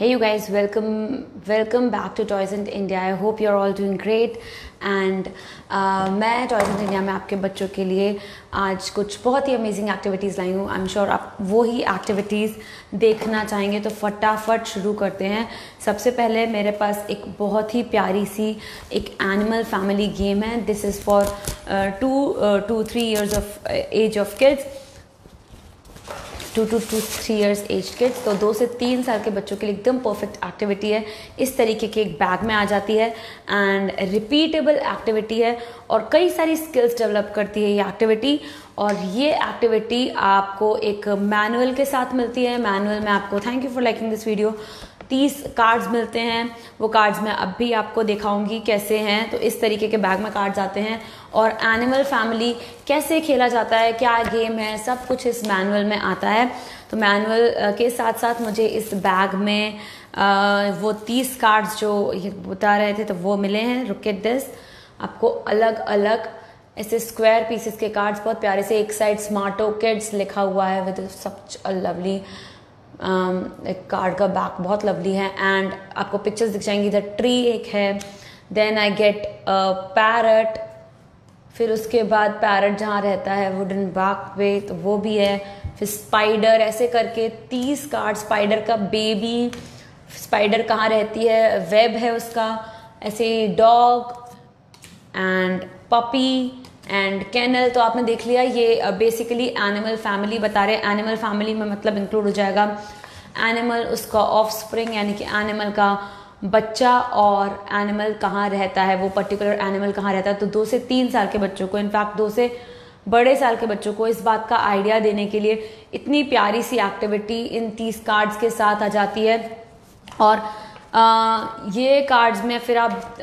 Hey you guys, welcome back to Toys and India. I hope you're all doing great and मैं Toys and India में आपके बच्चों के लिए आज कुछ बहुत ही अमेजिंग एक्टिविटीज़ लाई हूँ. आई एम श्योर आप वो ही एक्टिविटीज़ देखना चाहेंगे, तो फटाफट शुरू करते हैं. सबसे पहले मेरे पास एक बहुत ही प्यारी सी एक एनिमल फैमिली गेम है. This is for 2-3 years of age of kids. 2 to 3 years age kids, तो 2 से 3 साल के बच्चों के लिए एकदम परफेक्ट एक्टिविटी है. इस तरीके के एक बैग में आ जाती है एंड रिपीटेबल एक्टिविटी है और कई सारी स्किल्स डेवलप करती है ये एक्टिविटी. और ये एक्टिविटी आपको एक मैनुअल के साथ मिलती है. मैनुअल में आपको, thank you for liking this video, 30 cards मिलते हैं. वो कार्ड्स मैं अब भी आपको दिखाऊंगी कैसे हैं. तो इस तरीके के बैग में कार्ड्स आते हैं और एनिमल फैमिली कैसे खेला जाता है, क्या गेम है, सब कुछ इस मैनुअल में आता है. तो मैनुअल के साथ साथ मुझे इस बैग में वो 30 कार्ड्स जो ये बता रहे थे तो वो मिले हैं. Look at this. आपको अलग अलग ऐसे स्क्वायर पीसेस के कार्ड्स बहुत प्यारे से, एक साइड स्मार्टो किड्स लिखा हुआ है विद सच अ लवली एक कार्ड का बैक बहुत लवली है. एंड आपको पिक्चर्स दिख जाएंगी. द ट्री एक है, देन आई गेट पैरट, फिर उसके बाद पैरट जहाँ रहता है वुडन बैक पे तो वो भी है. फिर स्पाइडर, ऐसे करके 30 कार्ड. स्पाइडर का बेबी, स्पाइडर कहाँ रहती है, वेब है उसका, ऐसे dog and puppy and kennel. तो आपने देख लिया ये बेसिकली एनिमल फैमिली बता रहे हैं. एनिमल फैमिली में मतलब इंक्लूड हो जाएगा एनिमल, उसका ऑफस्प्रिंग यानी कि एनिमल का बच्चा, और एनिमल कहाँ रहता है, वो पर्टिकुलर एनिमल कहाँ रहता है. तो 2 से 3 साल के बच्चों को, इनफैक्ट 2 से बड़े साल के बच्चों को इस बात का आइडिया देने के लिए इतनी प्यारी सी एक्टिविटी इन 30 कार्ड्स के साथ आ जाती है. और ये कार्ड्स में फिर आप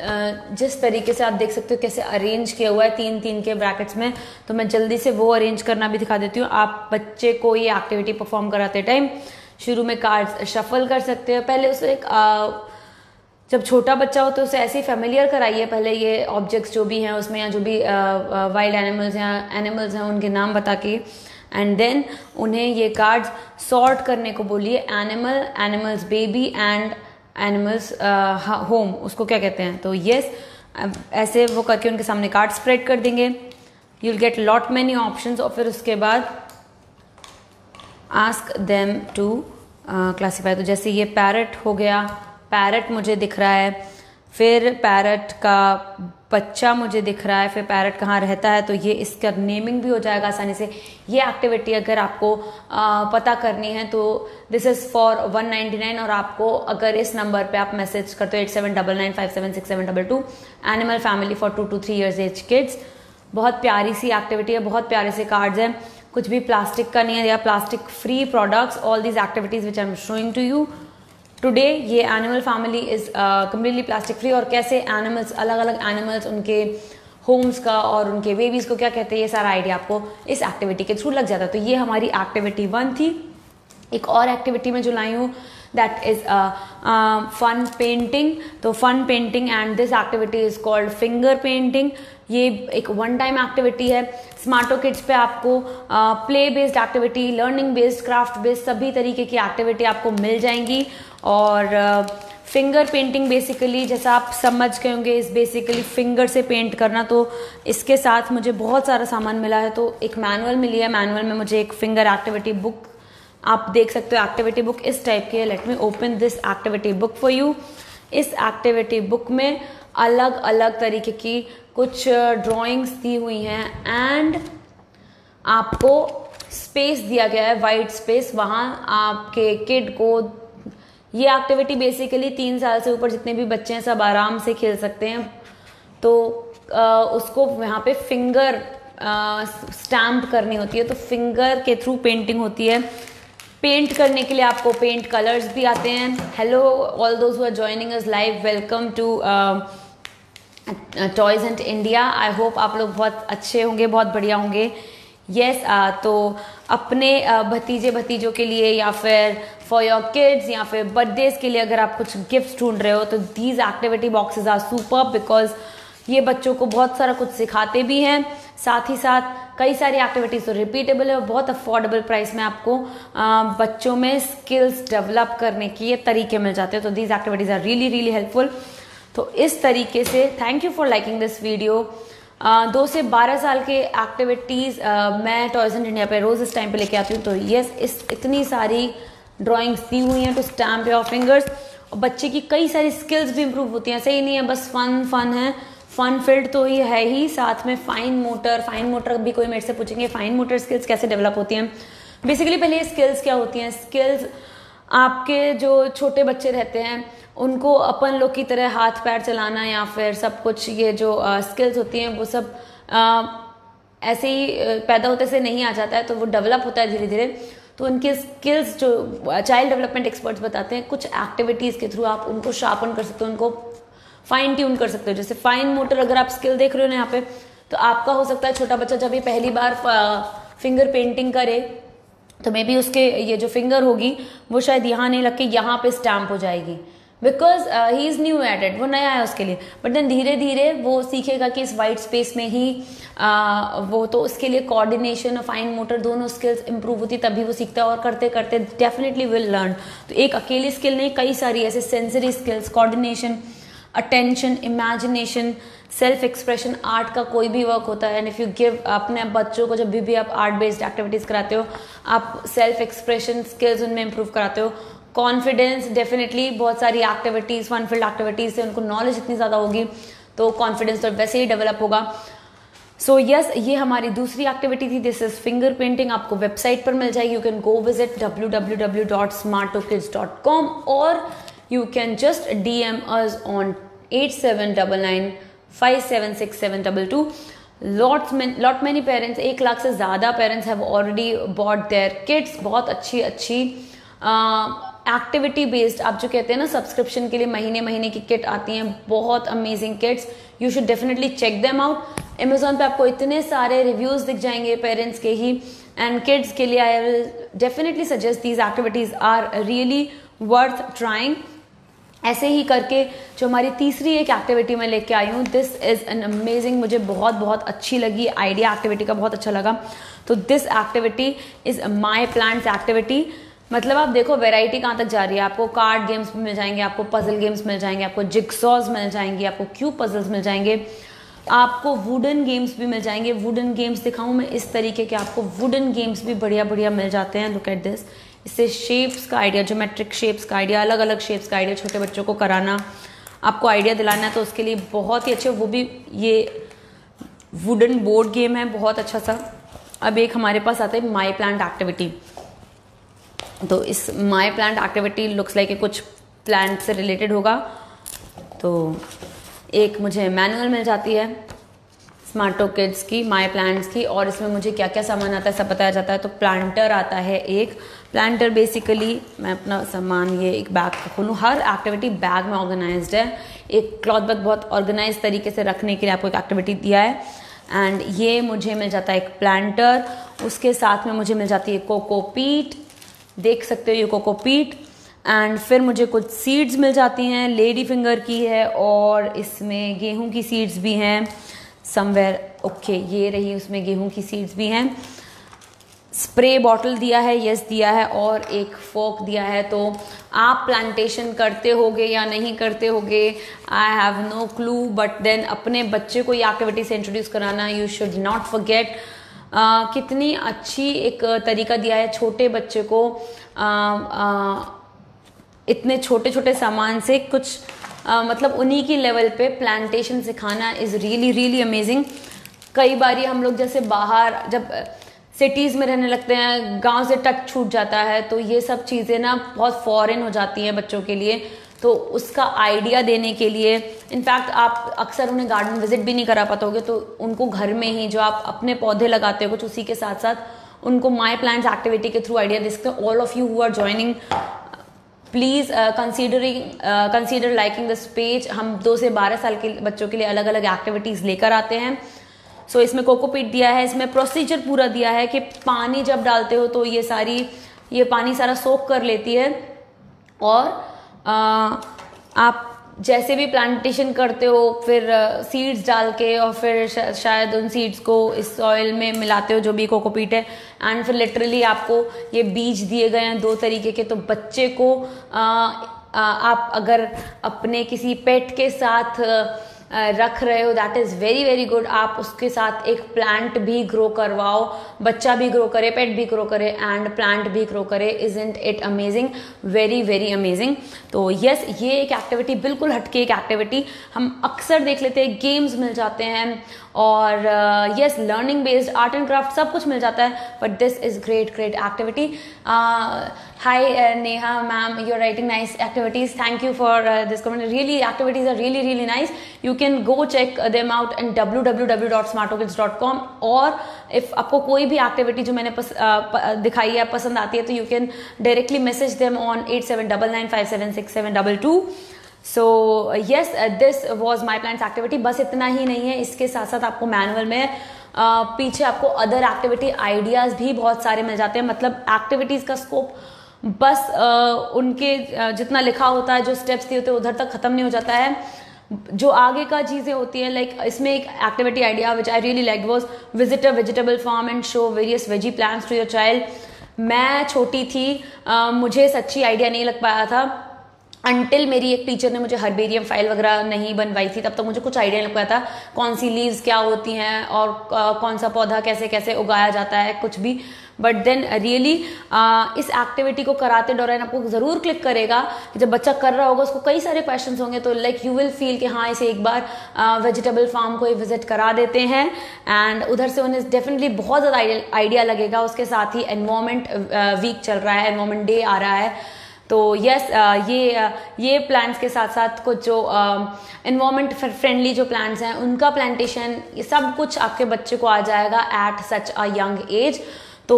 जिस तरीके से आप देख सकते हो कैसे अरेंज किया हुआ है 3-3 के ब्रैकेट्स में. तो मैं जल्दी से वो अरेंज करना भी दिखा देती हूँ. आप बच्चे को ये एक्टिविटी परफॉर्म कराते टाइम शुरू में कार्ड्स शफल कर सकते हो. पहले उसे एक जब छोटा बच्चा हो तो उसे ऐसे ही फेमिलियर कराइए. पहले ये ऑब्जेक्ट्स जो भी हैं उसमें, या जो भी वाइल्ड एनिमल्स या एनिमल्स हैं उनके नाम बता के, एंड देन उन्हें ये कार्ड्स सॉर्ट करने को बोलिए. Animal, animals baby and animals home, उसको क्या कहते हैं. तो यस, ऐसे वो करके उनके सामने कार्ड स्प्रेड कर देंगे. You will get lot many options. और फिर उसके बाद आस्क देम टू क्लासीफाई. तो जैसे ये पैरट हो गया, पैरट मुझे दिख रहा है, फिर पैरट का बच्चा मुझे दिख रहा है, फिर पैरट कहाँ रहता है, तो ये इसका नेमिंग भी हो जाएगा आसानी से. ये एक्टिविटी अगर आपको पता करनी है तो दिस इज़ फॉर 199. और आपको अगर इस नंबर पे आप मैसेज करते हो 8799576722, animal family for 2 to 3 years age kids. बहुत प्यारी सी एक्टिविटी है, बहुत प्यारे से कार्ड्स हैं, कुछ भी प्लास्टिक का नहीं है. या plastic free products, all these activities which I am showing to you today. ये animal family is completely plastic free. और कैसे एनिमल्स, अलग अलग एनिमल्स, उनके होम्स का और उनके बेबीज को क्या कहते हैं, ये सारा आइडिया आपको इस एक्टिविटी के थ्रू लग जाता है. तो ये हमारी एक्टिविटी 1 थी. एक और एक्टिविटी में जो लाई हूँ दैट इज फन पेंटिंग. तो fun painting and this activity is called finger painting. ये एक 1 टाइम एक्टिविटी है. स्मार्टो किड्स पे आपको play based activity, learning based, craft based सभी तरीके की एक्टिविटी आपको मिल जाएंगी. और फिंगर पेंटिंग बेसिकली जैसा आप समझ गए होंगे, इस बेसिकली फिंगर से पेंट करना. तो इसके साथ मुझे बहुत सारा सामान मिला है. तो एक मैनुअल मिली है. मैनुअल में मुझे एक फिंगर एक्टिविटी बुक, आप देख सकते हो एक्टिविटी बुक इस टाइप की है. Let me open this activity book for you. इस एक्टिविटी बुक में अलग अलग तरीके की कुछ ड्राइंग्स दी हुई हैं एंड आपको स्पेस दिया गया है, वाइट स्पेस. वहाँ आपके किड को ये एक्टिविटी बेसिकली 3 साल से ऊपर जितने भी बच्चे हैं सब आराम से खेल सकते हैं. तो उसको यहाँ पे फिंगर स्टैम्प करनी होती है. तो फिंगर के थ्रू पेंटिंग होती है. पेंट करने के लिए आपको पेंट कलर्स भी आते हैं. Hello all those who are joining us live, welcome to toys and India. I hope आप लोग बहुत अच्छे होंगे, बहुत बढ़िया होंगे. यस, तो अपने भतीजे भतीजों के लिए या फिर फॉर योर किड्स या फिर बर्थडेज के लिए अगर आप कुछ गिफ्ट ढूंढ रहे हो तो these activity boxes are super, because ये बच्चों को बहुत सारा कुछ सिखाते भी हैं, साथ ही साथ कई सारी एक्टिविटीज़ तो रिपीटेबल है और बहुत अफोर्डेबल प्राइस में आपको बच्चों में स्किल्स डेवलप करने के ये तरीके मिल जाते हैं। तो these activities are really really helpful. तो इस तरीके से thank you for liking this video. 2 से 12 साल के एक्टिविटीज़ मैं टॉयज इन इंडिया पे रोज़ इस टाइम पे लेके आती हूँ। तो यस, इतनी सारी ड्राइंग्स दी हुई हैं टू स्टैम्प योर फिंगर्स, और बच्चे की कई सारी स्किल्स भी इंप्रूव होती हैं। सही नहीं है बस फन है, फन फील्ड तो ये है ही, साथ में फाइन मोटर भी कोई मेरे से पूछेंगे फाइन मोटर स्किल्स कैसे डेवलप होती हैं। बेसिकली पहले ये स्किल्स क्या होती हैं। स्किल्स आपके जो छोटे बच्चे रहते हैं उनको अपन लोग की तरह हाथ पैर चलाना या फिर सब कुछ, ये जो स्किल्स होती हैं वो सब ऐसे ही पैदा होते से नहीं आ जाता है, तो वो डेवलप होता है धीरे धीरे। तो उनके स्किल्स जो चाइल्ड डेवलपमेंट एक्सपर्ट्स बताते हैं, कुछ एक्टिविटीज़ के थ्रू आप उनको शार्पन कर सकते हो, उनको फाइन ट्यून कर सकते हो। जैसे फाइन मोटर अगर आप स्किल देख रहे हो ना यहाँ पे, तो आपका हो सकता है छोटा बच्चा जब ये पहली बार फिंगर पेंटिंग करे तो मे बी उसके ये जो फिंगर होगी वो शायद यहाँ नहीं लग के यहाँ पे स्टैम्प हो जाएगी, because he is new at it, वो नया है उसके लिए। बट देन धीरे धीरे वो सीखेगा कि इस वाइट स्पेस में ही वो, तो उसके लिए कोऑर्डिनेशन और फाइन मोटर दोनों स्किल्स इंप्रूव होती, तभी वो सीखता है, और करते करते डेफिनेटली विल लर्न। तो एक अकेली स्किल नहीं, कई सारी ऐसे sensory skills, coordination, attention, imagination, self expression, art का कोई भी वर्क होता है। एंड इफ़ यू गिव अपने बच्चों को जब भी आप आर्ट बेस्ड एक्टिविटीज़ कराते हो, आप सेल्फ एक्सप्रेशन स्किल्स उनमें इंप्रूव कराते हो। कॉन्फिडेंस, डेफिनेटली बहुत सारी एक्टिविटीज़, फन फील्ड एक्टिविटीज़ से उनको नॉलेज इतनी ज़्यादा होगी तो कॉन्फिडेंस तो वैसे ही डेवलप होगा। सो यस, ये हमारी दूसरी एक्टिविटी थी। This is finger painting. आपको वेबसाइट पर मिल जाएगी, you can go visit www.smarttokids.com और you can just DM us on 8799576722. lot many parents, 1 lakh से ज़्यादा parents have already bought their kits। बहुत अच्छी एक्टिविटी बेस्ड, आप जो कहते हैं ना सब्सक्रिप्शन के लिए महीने की किट आती हैं, बहुत amazing kits, you should definitely check them out. Amazon पे आपको इतने सारे रिव्यूज दिख जाएंगे पेरेंट्स के ही, एंड किड्स के लिए I will definitely suggest these activities are really worth trying. ऐसे ही करके जो हमारी तीसरी एक एक्टिविटी मैं लेके आई हूँ, दिस इज़ एन अमेजिंग, मुझे बहुत अच्छी लगी, आइडिया एक्टिविटी का बहुत अच्छा लगा। तो this activity is my plants activity. मतलब आप देखो वैरायटी कहाँ तक जा रही है। आपको कार्ड गेम्स भी मिल जाएंगे, आपको पजल गेम्स मिल जाएंगे, आपको जिक्सॉज मिल जाएंगे, आपको क्यूब पजल्स मिल जाएंगे, आपको वुडन गेम्स भी मिल जाएंगे। वुडन गेम्स दिखाऊँ मैं इस तरीके के, आपको वुडन गेम्स भी बढ़िया मिल जाते हैं। Look at this. इससे शेप्स का आइडिया, ज्योमेट्रिक शेप्स का आइडिया, अलग अलग शेप्स का आइडिया छोटे बच्चों को कराना, आपको आइडिया दिलाना है, तो उसके लिए बहुत ही अच्छे। वो भी ये वुडन बोर्ड गेम है, बहुत अच्छा सा। अब एक हमारे पास आता है माई प्लांट एक्टिविटी। तो इस माई प्लांट एक्टिविटी लुक्स लाइक कुछ प्लांट से रिलेटेड होगा। तो एक मुझे मैनुअल मिल जाती है स्मार्टो किड्स की, माई प्लांट्स की, और इसमें मुझे क्या क्या सामान आता है सब बताया जाता है। तो प्लांटर आता है एक। प्लांटर बेसिकली, मैं अपना सामान ये एक बैग खोलूँ, हर एक्टिविटी बैग में ऑर्गेनाइज्ड है। एक क्लॉथ बैग बहुत ऑर्गेनाइज तरीके से रखने के लिए आपको एक एक्टिविटी दिया है। एंड ये मुझे मिल जाता है एक प्लांटर, उसके साथ में मुझे मिल जाती है कोकोपीट, देख सकते हो ये कोकोपीट। एंड फिर मुझे कुछ सीड्स मिल जाती हैं, लेडी फिंगर की है, और इसमें गेहूं की सीड्स भी हैं समवेयर। ओके, ये रही, उसमें गेहूं की सीड्स भी हैं। स्प्रे बॉटल दिया है, यस दिया है, और एक फोक दिया है। तो आप प्लांटेशन करते होगे या नहीं करते होगे, I have no clue, but then अपने बच्चे को ये एक्टिविटी से इंट्रोड्यूस कराना, यू शुड नॉट फॉरगेट। कितनी अच्छी एक तरीका दिया है छोटे बच्चे को इतने छोटे छोटे सामान से कुछ मतलब उन्हीं की लेवल पे प्लांटेशन सिखाना इज़ रियली अमेजिंग। कई बारी हम लोग जैसे बाहर जब सिटीज़ में रहने लगते हैं, गांव से टच छूट जाता है, तो ये सब चीज़ें ना बहुत फॉरेन हो जाती हैं बच्चों के लिए। तो उसका आइडिया देने के लिए, इनफैक्ट आप अक्सर उन्हें गार्डन विजिट भी नहीं करा पाते होगे, तो उनको घर में ही जो आप अपने पौधे लगाते हो कुछ, उसी के साथ साथ उनको माई प्लांट्स एक्टिविटी के थ्रू आइडिया दे सकते हो। All of you who are joining, please consider liking this page. हम 2 से 12 साल के बच्चों के लिए अलग अलग एक्टिविटीज़ लेकर आते हैं। सो इसमें कोकोपीट दिया है, इसमें प्रोसीजर पूरा दिया है कि पानी जब डालते हो तो ये पानी सारा सोक कर लेती है, और आप जैसे भी प्लांटेशन करते हो फिर सीड्स डाल के और फिर शायद उन सीड्स को इस सॉइल में मिलाते हो जो भी कोकोपीट है, एंड फिर लिटरली आपको ये बीज दिए गए हैं 2 तरीके के। तो बच्चे को आप अगर अपने किसी पेट के साथ रख रहे हो, that is very very good. आप उसके साथ एक प्लांट भी ग्रो करवाओ, बच्चा भी ग्रो करे, पेट भी ग्रो करे एंड प्लांट भी ग्रो करे। Isn't it amazing? Very very amazing. तो यस, ये एक एक्टिविटी बिल्कुल हटके एक एक्टिविटी हम अक्सर देख लेते हैं, गेम्स मिल जाते हैं और yes learning based art and craft सब कुछ मिल जाता है, but this is great great activity. Hi Neha ma'am, you are writing nice activities, thank you for this comment. Really activities are really really nice, you can go check them out in www.smartokids.com। और if आपको कोई भी activity जो मैंने दिखाई है पसंद आती है तो you can directly message them on 8799576722। So yes, this was my plans activity. बस इतना ही नहीं है, इसके साथ साथ आपको मैनुअल में पीछे आपको अदर एक्टिविटी आइडियाज भी बहुत सारे मिल जाते हैं। मतलब एक्टिविटीज का स्कोप बस उनके जितना लिखा होता है, जो स्टेप्स दिए होते हैं उधर तक खत्म नहीं हो जाता है। जो आगे का चीजें होती हैं, लाइक इसमें एक activity idea which I really like was visit a vegetable farm and show various veggie plants to your child. मैं छोटी थी, मुझे सच्ची आइडिया नहीं लग पाया था अनटिल मेरी एक टीचर ने मुझे हर्बेरियम फाइल वगैरह नहीं बनवाई थी। तब तक मुझे कुछ आइडिया नहीं लग पाया था कौन सी लीव्स क्या होती हैं और कौन सा पौधा कैसे कैसे उगाया जाता है, कुछ भी। बट देन रियली इस एक्टिविटी को कराते दौरान आपको जरूर क्लिक करेगा कि जब बच्चा कर रहा होगा उसको कई सारे क्वेश्चंस होंगे, तो लाइक यू विल फील कि हाँ इसे एक बार वेजिटेबल फार्म को विजिट करा देते हैं एंड उधर से उन्हें डेफिनेटली बहुत ज़्यादा आइडिया लगेगा। उसके साथ ही एनवायरमेंट वीक चल रहा है, एनवायरमेंट डे आ रहा है, तो यस ये प्लांट्स के साथ साथ कुछ जो एनवायरमेंट फ्रेंडली जो प्लांट्स हैं उनका प्लांटेशन, ये सब कुछ आपके बच्चे को आ जाएगा at such a young age. तो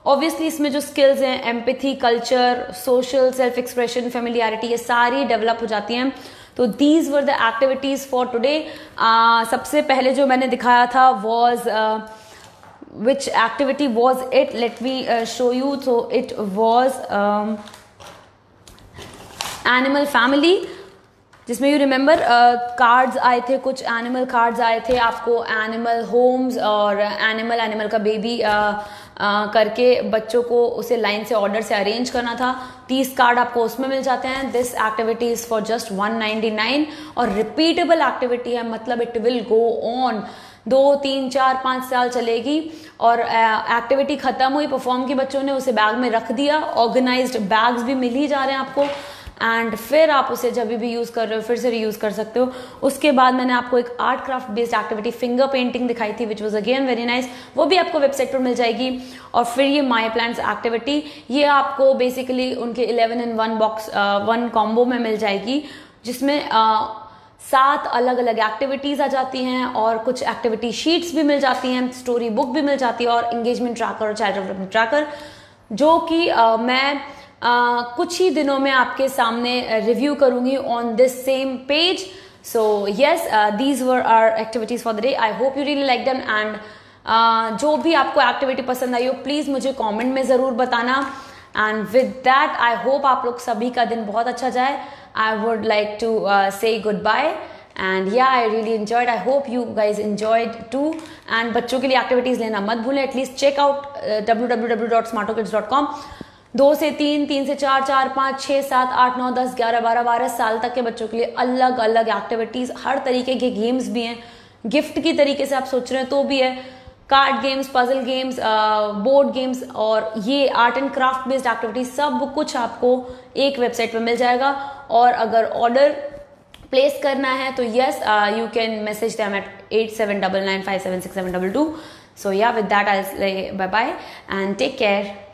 ऑब्वियसली इसमें जो स्किल्स हैं, empathy, culture, social, self expression, familiarity, ये सारी डेवलप हो जाती हैं। तो these were the activities for today. सबसे पहले जो मैंने दिखाया था was which activity was it, let me show you. So it was animal family, जिसमें यू रिमेंबर कार्ड्स आए थे, कुछ एनिमल कार्ड्स आए थे आपको, एनिमल होम्स और एनिमल का बेबी करके बच्चों को उसे लाइन से ऑर्डर से अरेंज करना था। 30 कार्ड आपको उसमें मिल जाते हैं। This activity is for just 199 और रिपीटेबल एक्टिविटी है, मतलब इट विल गो ऑन 2, 3, 4, 5 साल चलेगी। और एक्टिविटी खत्म हुई, परफॉर्म की बच्चों ने उसे बैग में रख दिया, ऑर्गेनाइज्ड बैग्स भी मिल ही जा रहे हैं आपको, एंड फिर आप उसे जब भी यूज कर रहे हो फिर से रीयूज कर सकते हो। उसके बाद मैंने आपको एक art craft based activity finger painting दिखाई थी which was again very nice, वो भी आपको वेबसाइट पर मिल जाएगी। और फिर ये माई प्लांट्स एक्टिविटी, ये आपको बेसिकली उनके 11 in 1 बॉक्स 1 कॉम्बो में मिल जाएगी, जिसमें 7 अलग अलग एक्टिविटीज आ जाती हैं और कुछ एक्टिविटी शीट्स भी मिल जाती हैं, स्टोरी बुक भी मिल जाती है और एंगेजमेंट ट्रैकर और चाइल्ड डेवलपमेंट ट्रैकर, जो कि मैं कुछ ही दिनों में आपके सामने रिव्यू करूंगी on this same page. So yes, these were our activities for the day. I hope you really like them and जो भी आपको एक्टिविटी पसंद आई हो प्लीज मुझे कमेंट में जरूर बताना। And with that I hope आप लोग सभी का दिन बहुत अच्छा जाए। I would like to say goodbye and yeah, I really enjoyed. I hope you guys enjoyed too. And बच्चों के लिए एक्टिविटीज लेना मत भूलें। At least check out www.smartokids.com। 2 से 3, 3 से 4, 4, 5, 6, 7, 8, 9, 10, 11, 12, 12 साल तक के बच्चों के लिए अलग अलग एक्टिविटीज, हर तरीके के गेम्स भी हैं। गिफ्ट की तरीके से आप सोच रहे हैं तो भी है, card games, puzzle games, board games और ये art and craft based activities, सब कुछ आपको एक वेबसाइट पे मिल जाएगा। और अगर ऑर्डर प्लेस करना है तो yes, you can message them at 8799576722। So yeah, with that I say bye bye and take care.